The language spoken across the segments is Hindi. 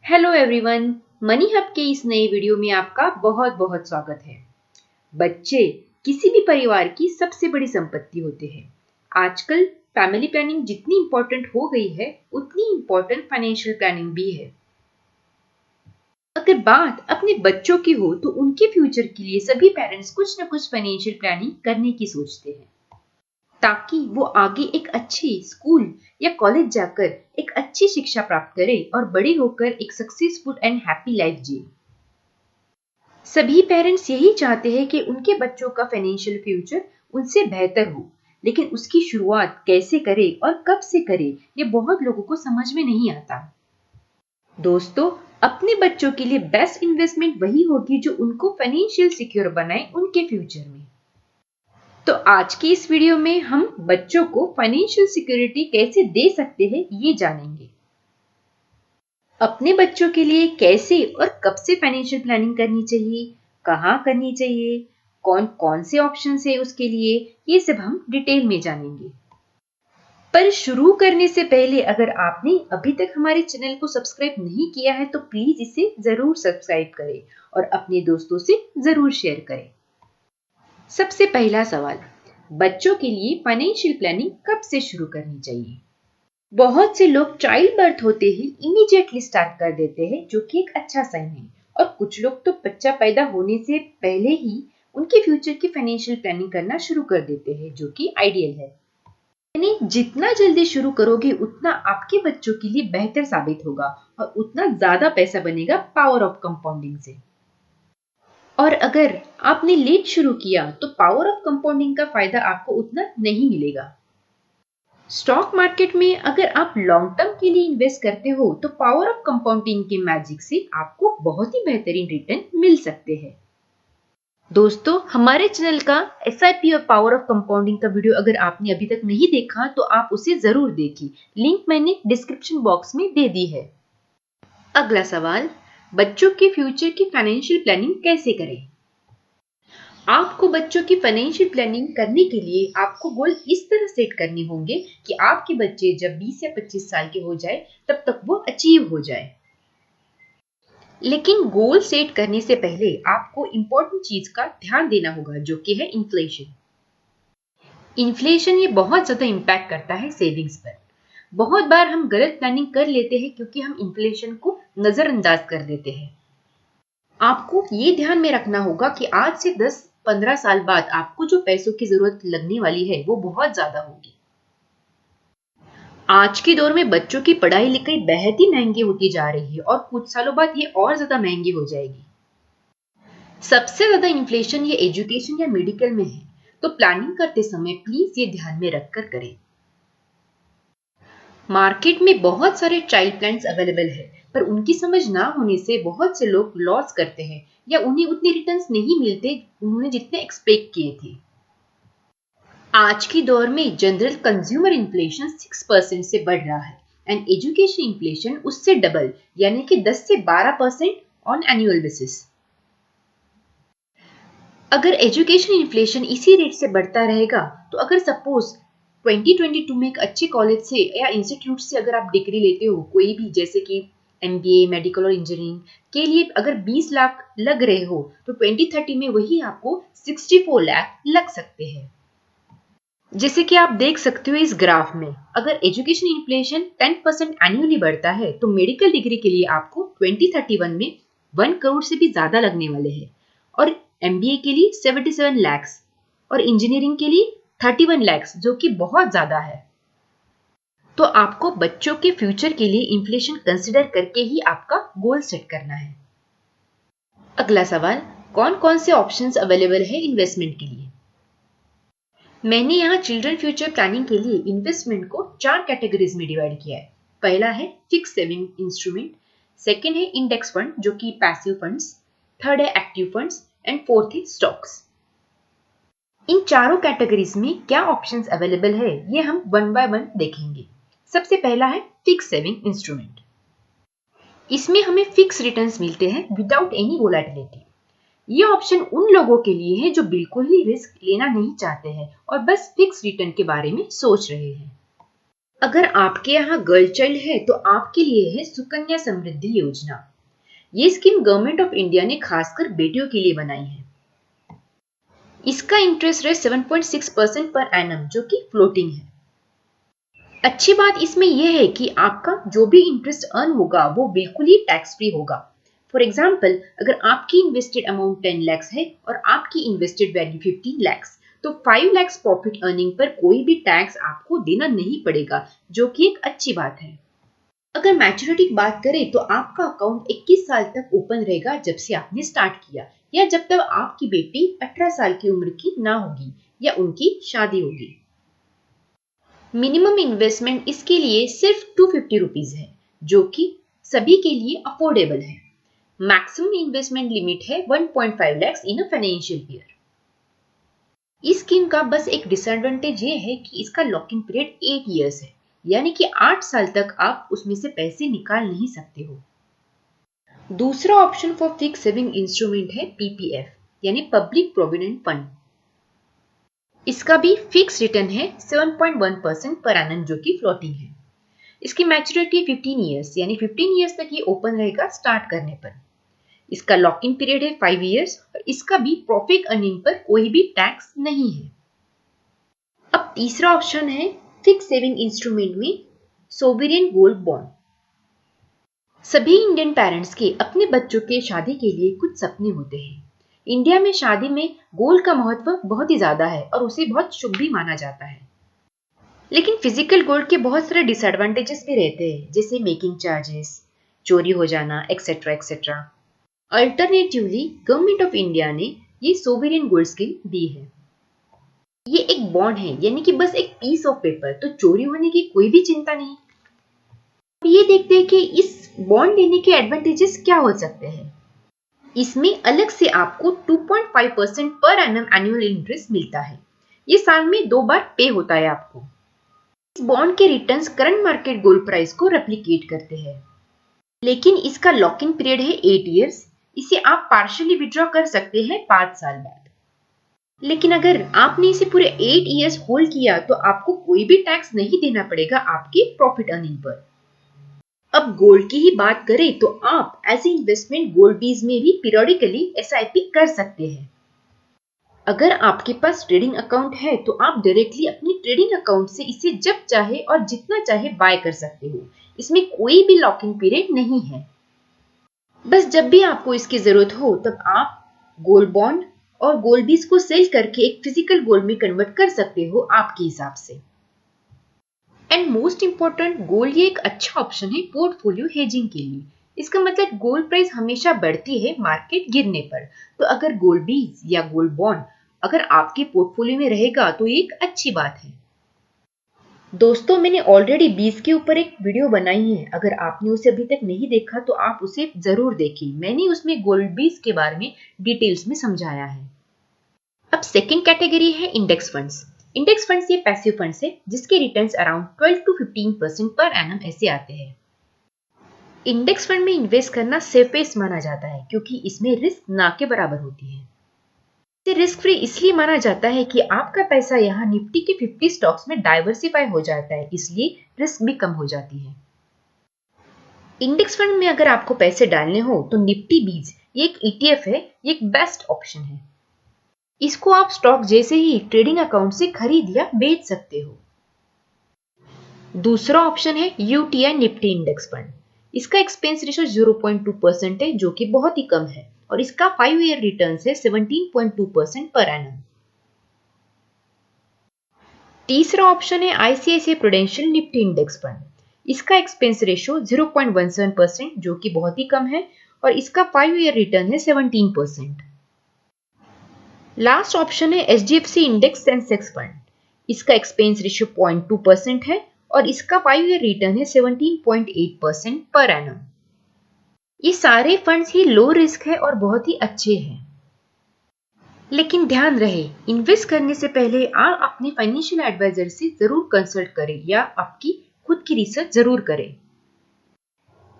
हेलो एवरीवन, मनी हब के इस नए वीडियो में आपका बहुत बहुत स्वागत है। बच्चे किसी भी परिवार की सबसे बड़ी संपत्ति होते हैं। आजकल फैमिली प्लानिंग जितनी इम्पोर्टेंट हो गई है, उतनी इम्पोर्टेंट फाइनेंशियल प्लानिंग भी है। अगर बात अपने बच्चों की हो तो उनके फ्यूचर के लिए सभी पेरेंट्स कुछ न कुछ फाइनेंशियल प्लानिंग करने की सोचते हैं, ताकि वो आगे एक अच्छे स्कूल या कॉलेज जाकर एक अच्छी शिक्षा प्राप्त करे और बड़े होकर एक सक्सेसफुल एंड हैप्पी लाइफ जिए। सभी पेरेंट्स यही चाहते हैं कि उनके बच्चों का फाइनेंशियल फ्यूचर उनसे बेहतर हो, लेकिन उसकी शुरुआत कैसे करें और कब से करें, ये बहुत लोगों को समझ में नहीं आता। दोस्तों, अपने बच्चों के लिए बेस्ट इन्वेस्टमेंट वही होगी जो उनको फाइनेंशियल सिक्योर बनाए उनके फ्यूचर में। तो आज की इस वीडियो में हम बच्चों को फाइनेंशियल सिक्योरिटी कैसे दे सकते हैं, ये जानेंगे। अपने बच्चों के लिए कैसे और कब से फाइनेंशियल प्लानिंग करनी चाहिए, कहाँ करनी चाहिए, कौन कौन से ऑप्शन है उसके लिए, ये सब हम डिटेल में जानेंगे। पर शुरू करने से पहले अगर आपने अभी तक हमारे चैनल को सब्सक्राइब नहीं किया है तो प्लीज इसे जरूर सब्सक्राइब करें और अपने दोस्तों से जरूर शेयर करें। सबसे पहला सवाल, बच्चों के लिए फाइनेंशियल प्लानिंग कब से शुरू करनी चाहिए? बहुत से लोग चाइल्ड बर्थ होते ही इमीडिएटली स्टार्ट कर देते हैं, जो कि एक अच्छा साइन है। और कुछ लोग तो बच्चा पैदा होने से पहले ही उनके फ्यूचर की फाइनेंशियल प्लानिंग करना शुरू कर देते हैं, जो कि आइडियल है। यानी जितना जल्दी शुरू करोगे उतना आपके बच्चों के लिए बेहतर साबित होगा और उतना ज्यादा पैसा बनेगा पावर ऑफ कंपाउंडिंग से। और अगर आपने लेट शुरू किया तो पावर ऑफ कंपाउंडिंग का फायदा आपको उतना नहीं मिलेगा। स्टॉक मार्केट में अगर आप लॉन्ग टर्म के लिए इन्वेस्ट करते हो तो पावर ऑफ कंपाउंडिंग के मैजिक से आपको बहुत ही बेहतरीन रिटर्न मिल सकते हैं। दोस्तों, हमारे चैनल का एसआईपी और पावर ऑफ कंपाउंडिंग का वीडियो अगर आपने अभी तक नहीं देखा तो आप उसे जरूर देखिए, लिंक मैंने डिस्क्रिप्शन बॉक्स में दे दी है। अगला सवाल, बच्चों के फ्यूचर की फाइनेंशियल प्लानिंग कैसे करें? आपको बच्चों की फाइनेंशियल प्लानिंग करने के लिए आपको गोल इस तरह सेट करने होंगे कि आपके बच्चे जब 20 या 25 साल के हो जाए तब तक वो अचीव हो जाए। लेकिन गोल सेट करने से पहले आपको इंपॉर्टेंट चीज का ध्यान देना होगा, जो कि है इन्फ्लेशन। इन्फ्लेशन ये बहुत ज्यादा इम्पैक्ट करता है सेविंग्स पर। बहुत बार हम गलत प्लानिंग कर लेते हैं क्योंकि हम इन्फ्लेशन को नजरअंदाज कर देते हैं। आपको ये ध्यान में रखना होगा कि आज से 10-15 साल बाद आपको जो पैसों की जरूरत लगने वाली है वो बहुत ज्यादा होगी। आज के दौर में बच्चों की पढ़ाई लिखाई बेहद ही महंगी होती जा रही है और कुछ सालों बाद ये और ज्यादा महंगी हो जाएगी। सबसे ज्यादा इन्फ्लेशन ये एजुकेशन या मेडिकल में है, तो प्लानिंग करते समय प्लीज ये ध्यान में रखकर करें। मार्केट में बहुत सारे चाइल्ड प्लान्स अवेलेबल है, पर उनकी समझ ना होने से बहुत से लोग लॉस करते हैं या उन्हें उतने रिटर्न्स नहीं मिलते उन्होंने जितने एक्सपेक्ट किए थे। आज के दौर में जनरल कंज्यूमर इन्फ्लेशन 6% से बढ़ रहा है एंड एजुकेशन इन्फ्लेशन उससे डबल यानी कि 10 से 12% ऑन एनुअल बेसिस। अगर एजुकेशन इन्फ्लेशन इसी रेट से बढ़ता रहेगा तो अगर सपोज 2022 में एक अच्छे कॉलेज से या इंस्टीट्यूट से अगर आप डिग्री लेते हो कोई भी, जैसे कि एमबीए, मेडिकल और इंजीनियरिंग के लिए अगर 20 लाख लग रहे हो तो 2030 में वही आपको 64 लाख लग सकते हैं। जैसे कि आप देख सकते हो इस ग्राफ में, अगर एजुकेशन इन्फ्लेशन 10% एनुअली बढ़ता है तो मेडिकल डिग्री के लिए आपको 2031 में 1 करोड़ से भी ज्यादा लगने वाले हैं और एमबीए के लिए 77 लैक्स और इंजीनियरिंग के लिए 31 लैक्स, जो कि बहुत ज्यादा है। तो आपको बच्चों के फ्यूचर के लिए इन्फ्लेशन कंसिडर करके ही आपका गोल सेट करना है। अगला सवाल, कौन कौन से ऑप्शंस अवेलेबल है इन्वेस्टमेंट के लिए? मैंने यहाँ चिल्ड्रन फ्यूचर प्लानिंग के लिए इन्वेस्टमेंट को 4 कैटेगरीज में डिवाइड किया है। पहला है फिक्स सेविंग इंस्ट्रूमेंट, सेकेंड है इंडेक्स फंड जो कि पैसिव फंड्स, थर्ड है एक्टिव फंड्स एंड फोर्थ है स्टॉक्स। इन चारों कैटेगरीज में क्या ऑप्शंस अवेलेबल है ये हम वन बाय वन देखेंगे। सबसे पहला है फिक्स सेविंग इंस्ट्रूमेंट। इसमें हमें फिक्स रिटर्न्स मिलते हैं विदाउट एनी वोलेटिलिटी। ये ऑप्शन उन लोगों के लिए है जो बिल्कुल ही रिस्क लेना नहीं चाहते हैं और बस फिक्स रिटर्न के बारे में सोच रहे हैं। अगर आपके यहाँ गर्ल चाइल्ड है तो आपके लिए है सुकन्या समृद्धि योजना। ये स्कीम गवर्नमेंट ऑफ इंडिया ने खासकर बेटियों के लिए बनाई है। इसका इंटरेस्ट रेट 7.6% पर एनम जो कि फ्लोटिंग है। अच्छी बात इसमें यह है कि आपका जो भी इंटरेस्ट अर्न होगा वो बिल्कुल ही टैक्स फ्री होगा। फॉर एग्जाम्पल, अगर आपकी इन्वेस्टेड अमाउंट 10 lakhs है और आपकी इन्वेस्टेड वैल्यू 15 lakhs, तो 5 lakhs प्रॉफिट अर्निंग पर कोई भी टैक्स आपको देना नहीं पड़ेगा, जो कि एक अच्छी बात है। अगर मैच्योरिटी की बात करें तो आपका अकाउंट 21 साल तक ओपन रहेगा जब से आपने स्टार्ट किया, या जब तक आपकी बेटी 18 साल की उम्र की ना होगी या उनकी शादी होगी। मिनिमम इन्वेस्टमेंट इसके लिए सिर्फ 250 रुपीज है, जो कि सभी के लिए अफोर्डेबल है। मैक्सिमम इन्वेस्टमेंट लिमिट है 1.5 lakhs in a financial year. इस स्कीम का बस एक डिसएडवांटेज ये है कि इसका लॉक इन पीरियड 8 years है, यानी कि 8 साल तक आप उसमें से पैसे निकाल नहीं सकते हो। दूसरा option for fix saving instrument है पीपीएफ, यानी पब्लिक प्रोविडेंट फंड। इसका भी फिक्स रिटर्न है 7.1% पर एनम जो कि फ्लोटिंग है। इसकी मैच्योरिटी 15 years, यानी 15 years तक ये ओपन रहेगा स्टार्ट करने पर। इसका लॉक इन पीरियड है 5 years और इसका भी प्रॉफिट अर्निंग पर कोई भी टैक्स नहीं है। अब तीसरा ऑप्शन है फिक्स सेविंग इंस्ट्रूमेंट में सोवरेन गोल्ड बॉन्ड। सभी इंडियन पेरेंट्स के अपने बच्चों के शादी के लिए कुछ सपने होते हैं। इंडिया में शादी में गोल्ड का महत्व बहुत ही ज्यादा है और उसे बहुत शुभ भी माना जाता है। लेकिन फिजिकल गोल्ड के बहुत सारे डिसएडवांटेजेस भी रहते हैं, जैसे मेकिंग चार्जेस, चोरी हो जाना, etcetera etcetera. Alternatively government of India ने ये सोवरेन गोल्ड स्कीम दी है। ये एक बॉन्ड है, यानी कि बस एक पीस ऑफ पेपर, तो चोरी होने की कोई भी चिंता नहीं। ये देखते हैं कि इस बॉन्ड लेने के एडवांटेजेस क्या हो सकते हैं। इसमें अलग से आपको 2.5% पर एनम एनुअल इंटरेस्ट मिलता है। ये साल में 2 बार पे होता है आपको। इस बॉन्ड के returns current market gold price को रेप्लिकेट करते हैं। लेकिन इसका लॉक इन पीरियड है 8 years। इसे आप पार्शियली विड्रॉ कर सकते हैं 5 साल बाद। लेकिन अगर आपने इसे पूरे 8 years होल्ड किया तो आपको कोई भी टैक्स नहीं देना पड़ेगा आपकी प्रॉफिट अर्निंग पर। अब गोल्ड की ही बात करें तो आप एज ए इन्वेस्टमेंट गोल्ड बीज में भी पीरियोडिकली एसआईपी कर सकते हैं। अगर आपके पास ट्रेडिंग अकाउंट है तो आप डायरेक्टली अपनी ट्रेडिंग अकाउंट से इसे जब चाहे और जितना चाहे बाय कर सकते हो। इसमें कोई भी लॉक इन पीरियड नहीं है। बस जब भी आपको इसकी जरूरत हो तब आप गोल्ड बॉन्ड और गोल्ड बीज को सेल करके एक फिजिकल गोल्ड में कन्वर्ट कर सकते हो आपके हिसाब से। एंड मोस्ट इंपॉर्टेंट, गोल्ड ये एक अच्छा ऑप्शन है पोर्टफोलियो हेजिंग के लिए। इसका मतलब गोल्ड प्राइस हमेशा बढ़ती है मार्केट गिरने पर, तो अगर गोल्ड बीज या गोल्ड बॉन्ड अगर आपके पोर्टफोलियो में रहेगा तो ये एक अच्छी बात है। दोस्तों, मैंने ऑलरेडी बीज के ऊपर एक वीडियो बनाई है, अगर आपने उसे अभी तक नहीं देखा तो आप उसे जरूर देखें। मैंने उसमें गोल्ड बीज के बारे में डिटेल्स में समझाया है। अब सेकंड कैटेगरी है इंडेक्स फंड्स। इंडेक्स फंड्स ये पैसिव फंड्स है जिसके returns around 12 to 15% per annum ऐसे आते हैं। इंडेक्स फंड में इन्वेस्ट करना सेफेस्ट माना जाता है क्योंकि इसमें रिस्क ना के बराबर होती है। इसे रिस्क फ्री इसलिए माना जाता है कि आपका पैसा यहाँ निफ्टी के 50 स्टॉक्स में डाइवर्सिफाई हो जाता है, इसलिए रिस्क भी कम हो जाती है। इंडेक्स फंड में अगर आपको पैसे डालने हो तो निफ्टी बीज ये एक ईटीएफ है, ये एक बेस्ट ऑप्शन है। इसको आप स्टॉक जैसे ही ट्रेडिंग अकाउंट से खरीद या बेच सकते हो। दूसरा ऑप्शन है यूटीआई निफ्टी इंडेक्स फंड। इसका एक्सपेंस रेशियो 0.2% है जो कि बहुत ही कम है और इसका 5 year रिटर्न है 17.2% पर एनम। तीसरा ऑप्शन है ICICI prudential Nifty index fund. इसका एक्सपेंस रेशियो 0.17% जो कि बहुत ही कम है और इसका 5 year रिटर्न है 17%। लास्ट ऑप्शन है एचडीएफसी इंडेक्स सेंसेक्स फंड। इसका एक्सपेंस रेशियो 0.2% है और इसका 5 year रिटर्न है 17.8% पर एनम। ये सारे फंड्स ही लो रिस्क है और बहुत ही अच्छे हैं। लेकिन ध्यान रहे, इन्वेस्ट करने से पहले आप अपने फाइनेंशियल एडवाइजर से जरूर कंसल्ट करें या आपकी खुद की रिसर्च जरूर करें।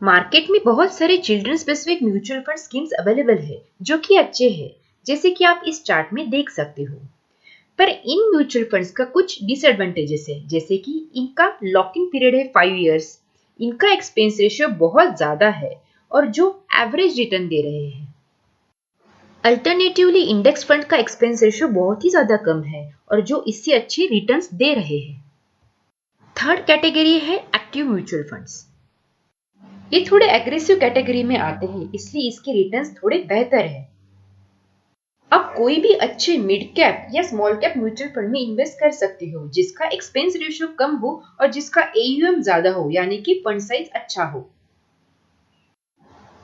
मार्केट में बहुत सारे children specific mutual fund schemes available है जो कि अच्छे हैं, जैसे कि आप इस चार्ट में देख सकते हो। पर इन म्यूचुअल फंड्स का कुछ डिसएडवांटेजेस है, जैसे कि इनका लॉकिंग पीरियड है 5 इयर्स, इनका एक्सपेंस रेशियो बहुत ज्यादा है और जो एवरेज रिटर्न दे रहे हैं। अल्टरनेटिवली इंडेक्स फंड का एक्सपेंस रेशियो बहुत ही ज्यादा कम है और जो इससे अच्छे रिटर्न्स दे रहे हैं। थर्ड कैटेगरी है एक्टिव म्यूचुअल फंड्स। ये थोड़े एग्रेसिव कैटेगरी में आते हैं, इसलिए इसके रिटर्न्स थोड़े बेहतर है। आप कोई भी अच्छे मिड कैप या स्मॉल कैप म्यूचुअल फंड में इन्वेस्ट कर सकते हो जिसका एक्सपेंस रेशियो कम हो और जिसका AUM ज्यादा हो, यानी कि फंड साइज अच्छा हो।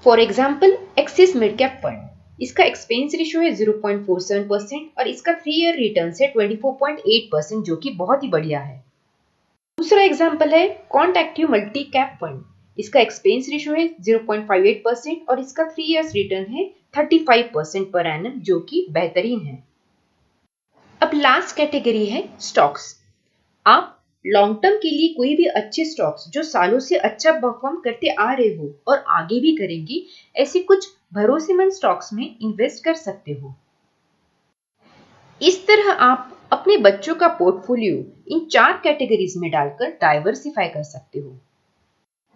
For example axis mid cap fund, इसका एक्सपेंस रेशियो है 0.47% और इसका 3 ईयर रिटर्न है 24.8%, जो कि बहुत ही बढ़िया है। दूसरा एग्जाम्पल है quant active multi cap fund, इसका एक्सपेंस रेशियो है 0.58% और इसका 3 इयर्स रिटर्न है 35% पर एनम, जो कि बेहतरीन है। अब लास्ट कैटेगरी है स्टॉक्स। आप लॉन्ग टर्म के लिए कोई भी अच्छे स्टॉक्स जो सालों से अच्छा परफॉर्म करते आ रहे हो और आगे भी करेंगे, ऐसे कुछ भरोसेमंद स्टॉक्स में इन्वेस्ट कर सकते हो। इस तरह आप अपने बच्चों का पोर्टफोलियो इन 4 कैटेगरीज में डालकर डाइवर्सिफाई कर सकते हो,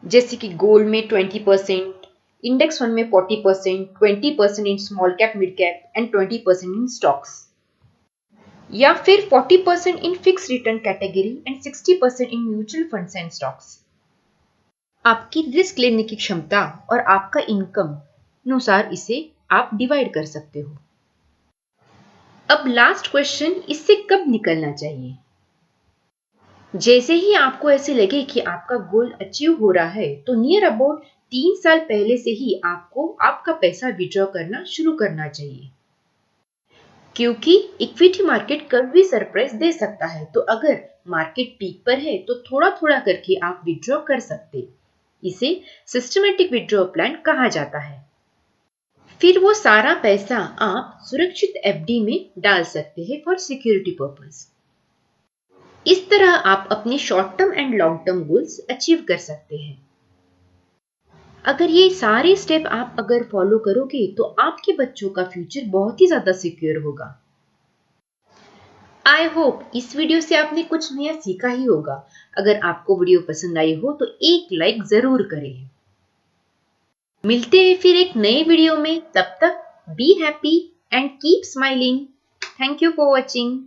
जैसे कि गोल्ड में 20%, इंडेक्स फंड में 40%, 20% in small cap mid cap and 20% in stocks, या फिर 40% in fix return category and 60% in mutual funds and stocks. आपकी रिस्क लेने की क्षमता और आपका इनकम अनुसार इसे आप डिवाइड कर सकते हो। अब लास्ट क्वेश्चन, इससे कब निकलना चाहिए? जैसे ही आपको ऐसे लगे कि आपका गोल अचीव हो रहा है, तो नियर अबाउट 3 साल पहले से ही आपको आपका पैसा विड्रॉ करना शुरू करना चाहिए, क्योंकि इक्विटी मार्केट कभी भी सरप्राइज दे सकता है। तो अगर मार्केट पीक पर है तो थोड़ा थोड़ा करके आप विड्रॉ कर सकते। इसे सिस्टमैटिक विड्रॉ प्लान कहा जाता है। फिर वो सारा पैसा आप सुरक्षित FD में डाल सकते हैं फॉर सिक्योरिटी पर्पस। इस तरह आप अपने short term and long term goals achieve कर सकते हैं। अगर ये सारे स्टेप आप अगर फॉलो करोगे तो आपके बच्चों का फ्यूचर बहुत ही ज्यादा सिक्योर होगा। आई होप इस वीडियो से आपने कुछ नया सीखा ही होगा। अगर आपको वीडियो पसंद आई हो तो एक लाइक जरूर करें। मिलते हैं फिर एक नए वीडियो में, तब तक be happy and keep smiling. Thank you for watching.